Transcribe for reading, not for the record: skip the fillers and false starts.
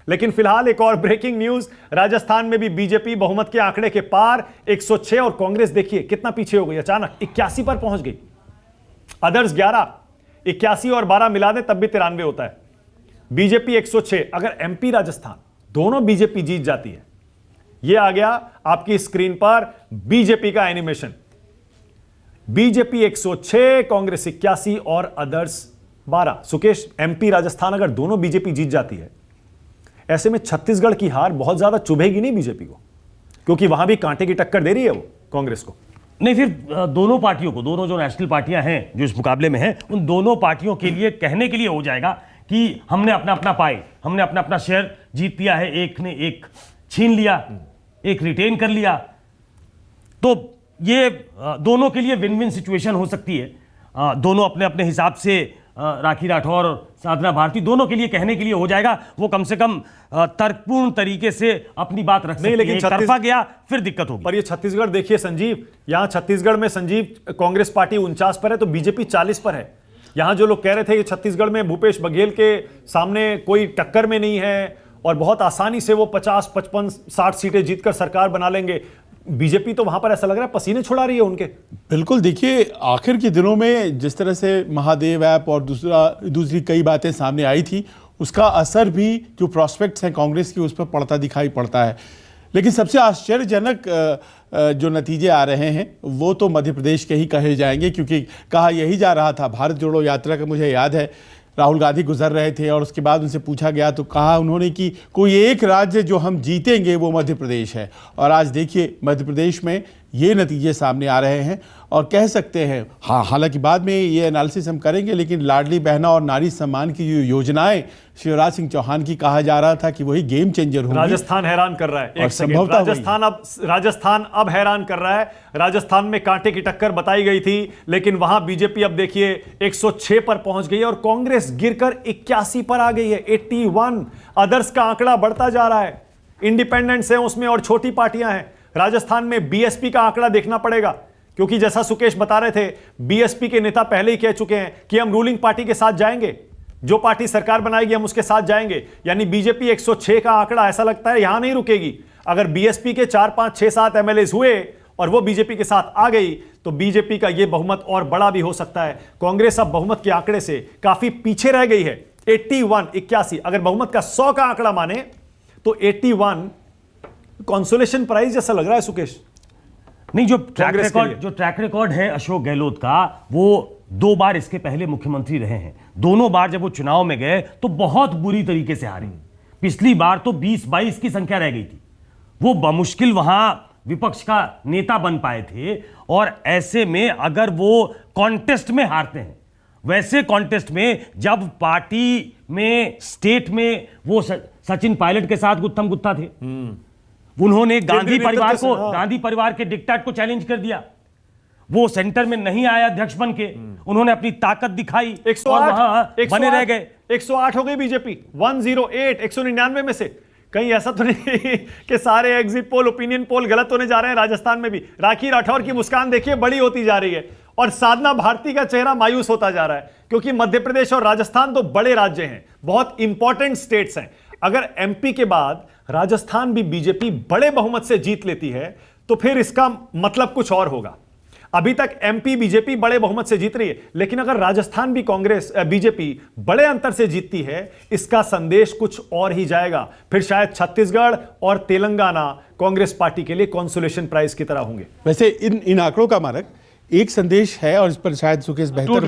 लेकिन फिलहाल एक और ब्रेकिंग न्यूज, राजस्थान में भी बीजेपी बहुमत के आंकड़े के पार 106 और कांग्रेस देखिए कितना पीछे हो गई, अचानक 81 पर पहुंच गई। अदर्स 11, 81 और 12 मिला दे तब भी 93 होता है। बीजेपी 106, अगर एमपी राजस्थान दोनों बीजेपी जीत जाती है, यह आ गया आपकी स्क्रीन पर बीजेपी का एनिमेशन। बीजेपी 106, कांग्रेस 81 और अदर्स 12। सुकेश, एमपी राजस्थान अगर दोनों बीजेपी जीत जाती है, ऐसे में छत्तीसगढ़ की हार बहुत ज्यादा चुभेगी नहीं बीजेपी को, क्योंकि वहां भी कांटे की टक्कर दे रही है वो कांग्रेस को। नहीं, फिर दोनों पार्टियों को, दोनों जो नेशनल पार्टियां हैं जो इस मुकाबले में हैं, उन दोनों पार्टियों के लिए कहने के लिए हो जाएगा कि हमने अपना अपना पाए, हमने अपना अपना शेयर जीत लिया है, एक ने एक छीन लिया, एक रिटेन कर लिया। तो ये दोनों के लिए विन विन सिचुएशन हो सकती है। दोनों अपने अपने हिसाब से, राखी राठौर और साधना भारती, दोनों के लिए कहने के लिए हो जाएगा। वो कम से कम तर्कपूर्ण तरीके से अपनी बात रख सकते हैं। लेकिन तरफा गया फिर दिक्कत होगी। पर ये छत्तीसगढ़ देखिए संजीव, यहां छत्तीसगढ़ में संजीव कांग्रेस पार्टी 49 पर है तो बीजेपी 40 पर है। यहां जो लोग कह रहे थे कि छत्तीसगढ़ में भूपेश बघेल के सामने कोई टक्कर में नहीं है और बहुत आसानी से वो 50, 55, 60 सीटें जीतकर सरकार बना लेंगे, बीजेपी तो वहां पर ऐसा लग रहा है पसीने छुड़ा रही है उनके। बिल्कुल, देखिए आखिर के दिनों में जिस तरह से महादेव ऐप और दूसरी कई बातें सामने आई थी, उसका असर भी जो प्रॉस्पेक्ट्स हैं कांग्रेस की उस पर पड़ता दिखाई पड़ता है। लेकिन सबसे आश्चर्यजनक जो नतीजे आ रहे हैं वो तो मध्य प्रदेश के ही कहे जाएंगे, क्योंकि कहा यही जा रहा था, भारत जोड़ो यात्रा का मुझे याद है, राहुल गांधी गुजर रहे थे और उसके बाद उनसे पूछा गया तो कहा उन्होंने कि कोई एक राज्य जो हम जीतेंगे वो मध्य प्रदेश है। और आज देखिए मध्य प्रदेश में ये नतीजे सामने आ रहे हैं और कह सकते हैं, हाँ हालांकि बाद में ये एनालिसिस हम करेंगे, लेकिन लाडली बहना और नारी सम्मान की जो योजनाएं शिवराज सिंह चौहान की कहा जा रहा था कि वही गेम चेंजर होंगी। राजस्थान हैरान कर रहा है, एक सेकंड, राजस्थान अब हैरान कर रहा है। राजस्थान में कांटे की टक्कर बताई गई थी, लेकिन वहां बीजेपी अब देखिए 106 पर पहुंच गई है और कांग्रेस गिरकर 81 पर आ गई है, 81। अदर्स का आंकड़ा बढ़ता जा रहा है, इंडिपेंडेंट्स हैं उसमें और छोटी पार्टियां हैं। राजस्थान में बीएसपी का आंकड़ा देखना पड़ेगा, क्योंकि जैसा सुकेश बता रहे थे, बीएसपी के नेता पहले ही कह चुके हैं कि हम रूलिंग पार्टी के साथ जाएंगे, जो पार्टी सरकार बनाएगी हम उसके साथ जाएंगे। यानी बीजेपी 106 का आंकड़ा ऐसा लगता है यहां नहीं रुकेगी। अगर बीएसपी के 4, 5, 6, 7 एमएलए हुए और वो बीजेपी के साथ आ गई तो बीजेपी का यह बहुमत और बड़ा भी हो सकता है। कांग्रेस अब बहुमत के आंकड़े से काफी पीछे रह गई है, 81, 81। अगर बहुमत का 100 का आंकड़ा माने तो 81 कंसोलेशन प्राइज जैसा लग रहा है सुकेश। नहीं, जो ट्रैक रिकॉर्ड है अशोक गहलोत का, वो 2 बार इसके पहले मुख्यमंत्री रहे हैं। दोनों बार जब वो चुनाव में गए तो बहुत बुरी तरीके से हारे। पिछली बार तो 20-22 की संख्या रह गई थी। वो बमुश्किल वहां विपक्ष का नेता बन पाए थे। और ऐसे में अगर वो कॉन्टेस्ट में हारते हैं, वैसे कॉन्टेस्ट में जब पार्टी में, स्टेट में वो सचिन पायलट के साथ गुत्थम गुत्था थे, उन्होंने गांधी परिवार के डिक्टेट को चैलेंज कर दिया। वो सेंटर में नहीं आया अध्यक्ष बन के, उन्होंने अपनी ताकत दिखाई, 108 बने रह गए। 108 हो गई बीजेपी, 108, 199 में से। कहीं ऐसा तो नहीं कि सारे एग्जिट पोल, ओपिनियन पोल गलत होने जा रहे हैं। राजस्थान में भी राखी राठौर की मुस्कान देखिए बड़ी होती जा रही है और साधना भारती का चेहरा मायूस होता जा रहा है, क्योंकि मध्य प्रदेश और राजस्थान तो बड़े राज्य हैं, बहुत इंपॉर्टेंट स्टेट्स हैं। अगर एमपी के बाद राजस्थान भी बीजेपी बड़े बहुमत से जीत लेती है तो फिर इसका मतलब कुछ और होगा। अभी तक एमपी बीजेपी बड़े बहुमत से जीत रही है, लेकिन अगर राजस्थान भी बीजेपी बड़े अंतर से जीतती है, इसका संदेश कुछ और ही जाएगा। फिर शायद छत्तीसगढ़ और तेलंगाना कांग्रेस पार्टी के लिए कंसोलेशन प्राइज की तरह होंगे। वैसे इन आंकड़ों का मानक एक संदेश है और इस पर शायद सुकेश बेहतर